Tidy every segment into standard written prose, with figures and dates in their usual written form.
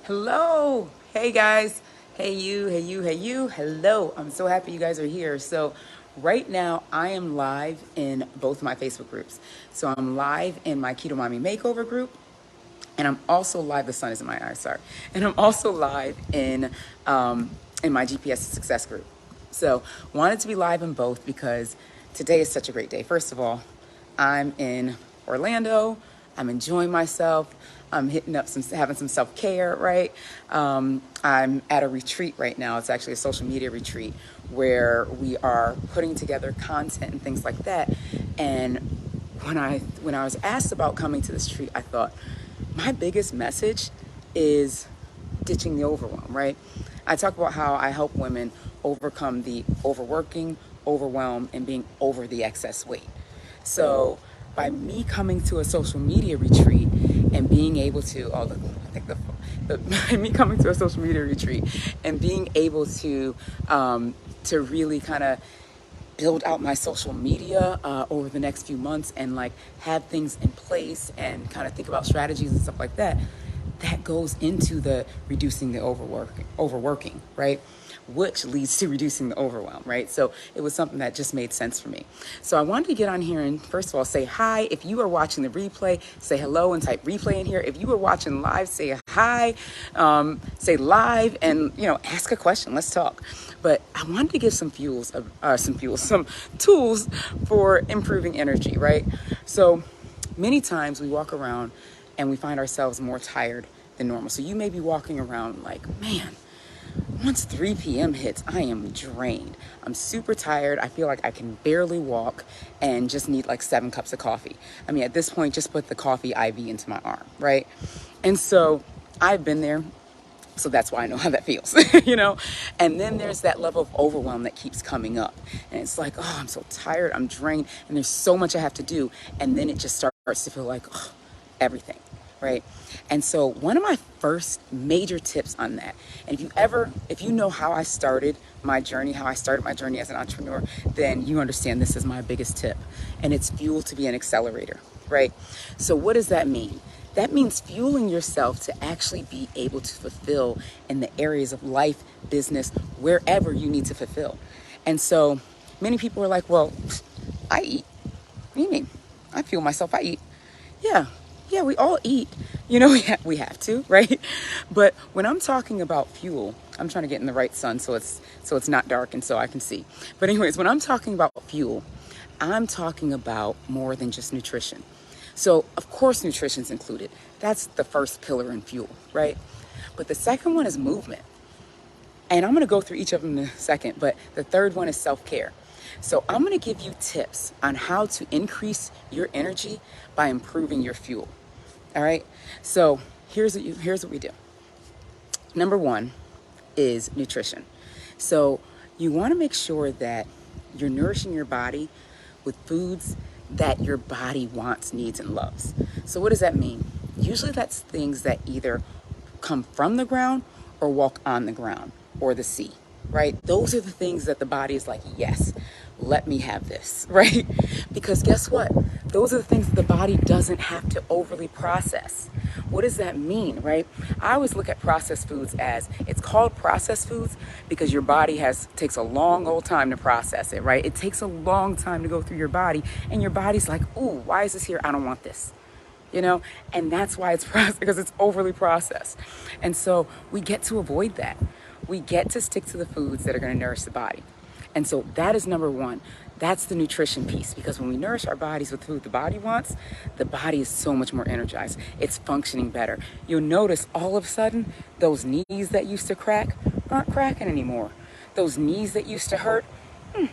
Hello. Hey guys. Hey you, hey you, hey you. Hello. I'm so happy you guys are here. So right now I am live in both my Facebook groups. So I'm live in my Keto Mommy Makeover group, and I'm also live. The sun is in my eyes, sorry. And I'm also live in my GPS Success group. So wanted to be live in both because today is such a great day. First of all, I'm in Orlando. I'm enjoying myself. I'm having some self-care, right? I'm at a retreat right now. It's actually a social media retreat where we are putting together content and things like that. And when I was asked about coming to this retreat, I thought my biggest message is ditching the overwhelm, right? I talk about how I help women overcome the overworking, overwhelm, and being over the excess weight. So by me coming to a social media retreat and being able to, me coming to a social media retreat and being able to really kind of build out my social media over the next few months and like have things in place and kind of think about strategies and stuff like that, that goes into the reducing the overworking, right? Which leads to reducing the overwhelm, right? So it was something that just made sense for me. So I wanted to get on here and first of all say hi. If you are watching the replay, say hello and type replay in here. If you are watching live, say hi, say live, and ask a question. Let's talk. But I wanted to give some tools for improving energy, right? So many times we walk around and we find ourselves more tired than normal. So you may be walking around like, man, once 3 p.m. hits, I am drained. I'm super tired. I feel like I can barely walk and just need like 7 cups of coffee. I mean, at this point, just put the coffee IV into my arm, right? And so I've been there. So that's why I know how that feels, And then there's that level of overwhelm that keeps coming up. And it's like, oh, I'm so tired, I'm drained, and there's so much I have to do. And then it just starts to feel like, oh, everything, right? And so one of my first major tips on that, and if you know how I started my journey as an entrepreneur, then you understand this is my biggest tip. And it's fuel to be an accelerator, right? So what does that mean? That means fueling yourself to actually be able to fulfill in the areas of life, business, wherever you need to fulfill. And so many people are like, well, I eat. What do you mean? I fuel myself, I eat. Yeah, we all eat. We have to, right? But when I'm talking about fuel, I'm trying to get in the right sun so it's not dark and so I can see. But anyways, when I'm talking about fuel, I'm talking about more than just nutrition. So, of course, nutrition's included. That's the first pillar in fuel, right? But the second one is movement. And I'm going to go through each of them in a second, but the third one is self-care. So I'm going to give you tips on how to increase your energy by improving your fuel. All right? So here's what we do. Number one is nutrition. So you want to make sure that you're nourishing your body with foods that your body wants, needs, and loves. So what does that mean? Usually that's things that either come from the ground or walk on the ground or the sea, right? Those are the things that the body is like, yes, let me have this, right? Because guess what? Those are the things that the body doesn't have to overly process. What does that mean, right? I always look at processed foods as, it's called processed foods because your body takes a long old time to process it, right? It takes a long time to go through your body, and your body's like, ooh, why is this here? I don't want this. And that's why it's processed, because it's overly processed. And so we get to avoid that. We get to stick to the foods that are going to nourish the body. And so that is number one. That's the nutrition piece, because when we nourish our bodies with food the body wants, the body is so much more energized. It's functioning better. You'll notice all of a sudden, those knees that used to crack aren't cracking anymore. Those knees that used to hurt,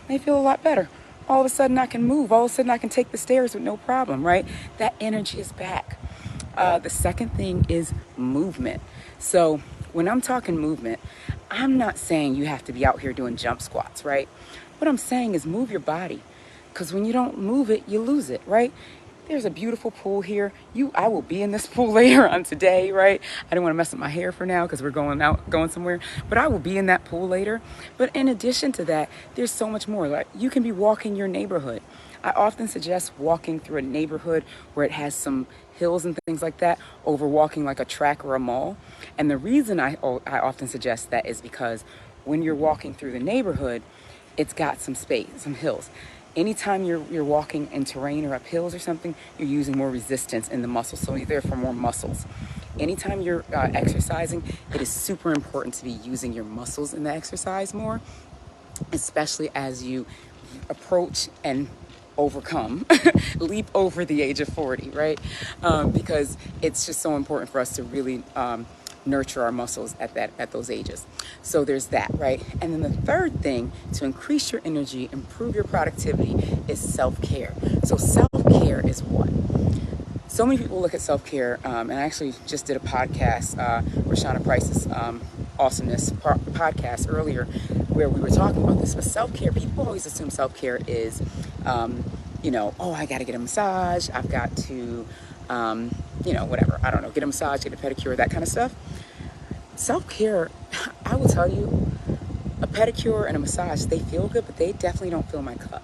they feel a lot better. All of a sudden I can move. All of a sudden I can take the stairs with no problem, right? That energy is back. The second thing is movement. So when I'm talking movement, I'm not saying you have to be out here doing jump squats, right? What I'm saying is move your body, because when you don't move it, you lose it, right? There's a beautiful pool here. I will be in this pool later on today, right? I didn't want to mess up my hair for now because we're going somewhere, but I will be in that pool later. But in addition to that, there's so much more. Like, you can be walking your neighborhood. I often suggest walking through a neighborhood where it has some hills and things like that over walking like a track or a mall. And the reason I often suggest that is because when you're walking through the neighborhood, it's got some space, some hills. Anytime you're walking in terrain or up hills or something, you're using more resistance in the muscles, so you're therefore more muscles. Anytime you're exercising, it is super important to be using your muscles in the exercise more, especially as you approach and overcome, leap over the age of 40, right? Because it's just so important for us to really nurture our muscles at those ages. So there's that, right? And then the third thing to increase your energy, improve your productivity, is self-care. So self-care is what? So many people look at self-care, and I actually just did a podcast, Rashana Price's Awesomeness podcast earlier, where we were talking about this. But self-care, people always assume self-care is, oh, I got to get a massage, I've got to, whatever, I don't know, get a massage, get a pedicure, that kind of stuff. Self-care, I will tell you, a pedicure and a massage, they feel good, but they definitely don't fill my cup.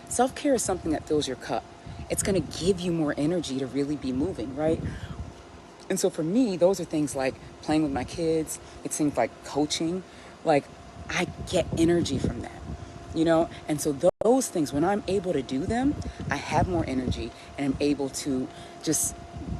Self-care is something that fills your cup. It's going to give you more energy to really be moving, right? And so for me, those are things like playing with my kids. It's things like coaching. Like, I get energy from that, And so those things, when I'm able to do them, I have more energy and I'm able to just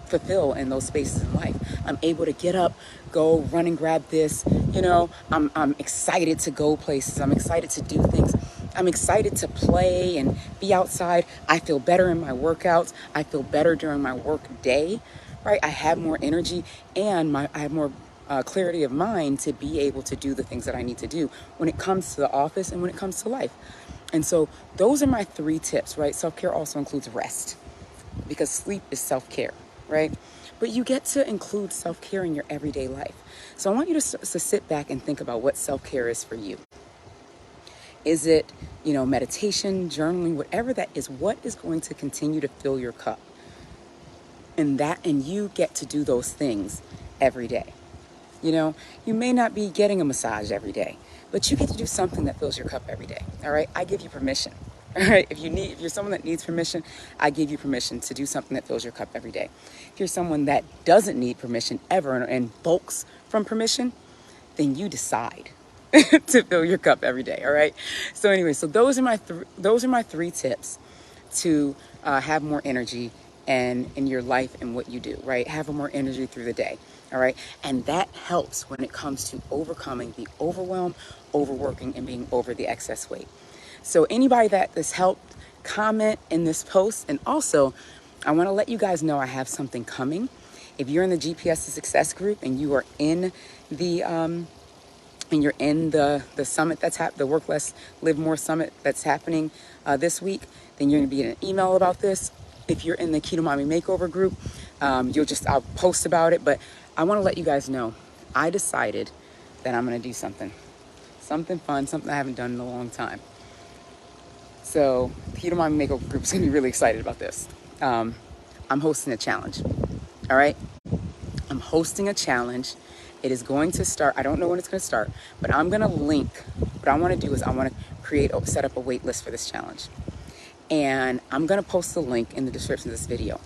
fulfill in those spaces in life. I'm able to get up, go run and grab this, I'm excited to go places. I'm excited to do things. I'm excited to play and be outside. I feel better in my workouts. I feel better during my work day, right? I have more energy and I have more clarity of mind to be able to do the things that I need to do when it comes to the office and when it comes to life. And so those are my 3 tips, right? Self-care also includes rest, because sleep is self-care, right? But you get to include self-care in your everyday life. So I want you to sit back and think about what self-care is for you. Is it, meditation, journaling, whatever that is, what is going to continue to fill your cup? And you get to do those things every day. You may not be getting a massage every day, but you get to do something that fills your cup every day. All right. I give you permission. All right. If you're someone that needs permission, I give you permission to do something that fills your cup every day. If you're someone that doesn't need permission ever and bulks from permission, then you decide to fill your cup every day. All right. So anyway, so those are my 3 tips to have more energy and in your life and what you do, right? Have more energy through the day. All right. And that helps when it comes to overcoming the overwhelm, overworking, and being over the excess weight. So anybody that this helped, comment in this post. And also, I want to let you guys know I have something coming. If you're in the GPS to Success group and you are in the summit the Work Less, Live More summit that's happening this week, then you're going to be in an email about this. If you're in the Keto Mommy Makeover group, I'll post about it. But I want to let you guys know, I decided that I'm going to do something fun, something I haven't done in a long time. So the Keto Mommy Makeover group is going to be really excited about this. I'm hosting a challenge. All right. I'm hosting a challenge. It is going to start. I don't know when it's going to start, but I'm going to link. What I want to do is I want to set up a wait list for this challenge. And I'm going to post the link in the description of this video.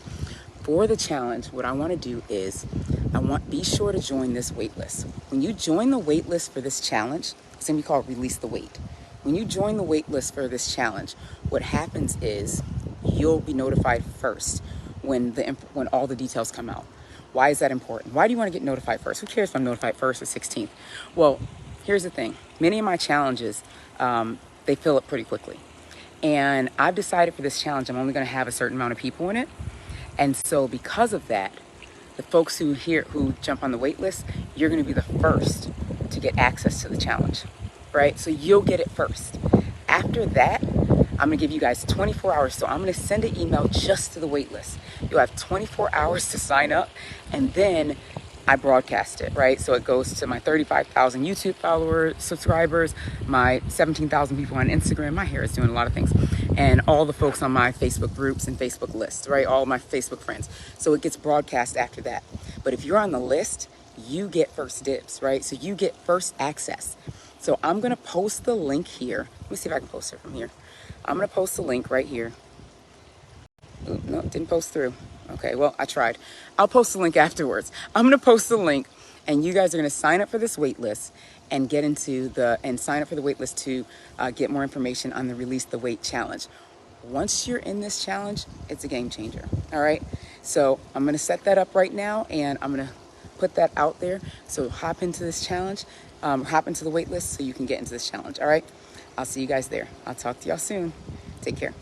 For the challenge, what I want to do is be sure to join this wait list. When you join the wait list for this challenge, it's going to be called Release the Weight. When you join the wait list for this challenge, what happens is you'll be notified first when all the details come out. Why is that important? Why do you want to get notified first? Who cares if I'm notified first or 16th? Well, here's the thing. Many of my challenges, they fill up pretty quickly. And I've decided for this challenge, I'm only going to have a certain amount of people in it. And so because of that, the folks who jump on the wait list, you're going to be the first to get access to the challenge, right? So you'll get it first. After that, I'm going to give you guys 24 hours. So I'm going to send an email just to the wait list. You'll have 24 hours to sign up, and then I broadcast it, right? So it goes to my 35,000 YouTube subscribers, my 17,000 people on Instagram. My hair is doing a lot of things. And all the folks on my Facebook groups and Facebook lists, right? All my Facebook friends. So it gets broadcast after that. But if you're on the list, you get first dibs, right? So you get first access. So I'm going to post the link here. Let me see if I can post it from here. I'm going to post the link right here. Ooh, no, it didn't post through. Okay, well, I tried. I'll post the link afterwards. I'm gonna post the link, and you guys are gonna sign up for this wait list and sign up for the wait list to get more information on the Release the Weight challenge. Once you're in this challenge, it's a game changer. All right, so I'm gonna set that up right now, and I'm gonna put that out there. So hop into this challenge, hop into the wait list so you can get into this challenge. All right, I'll see you guys there. I'll talk to y'all soon. Take care.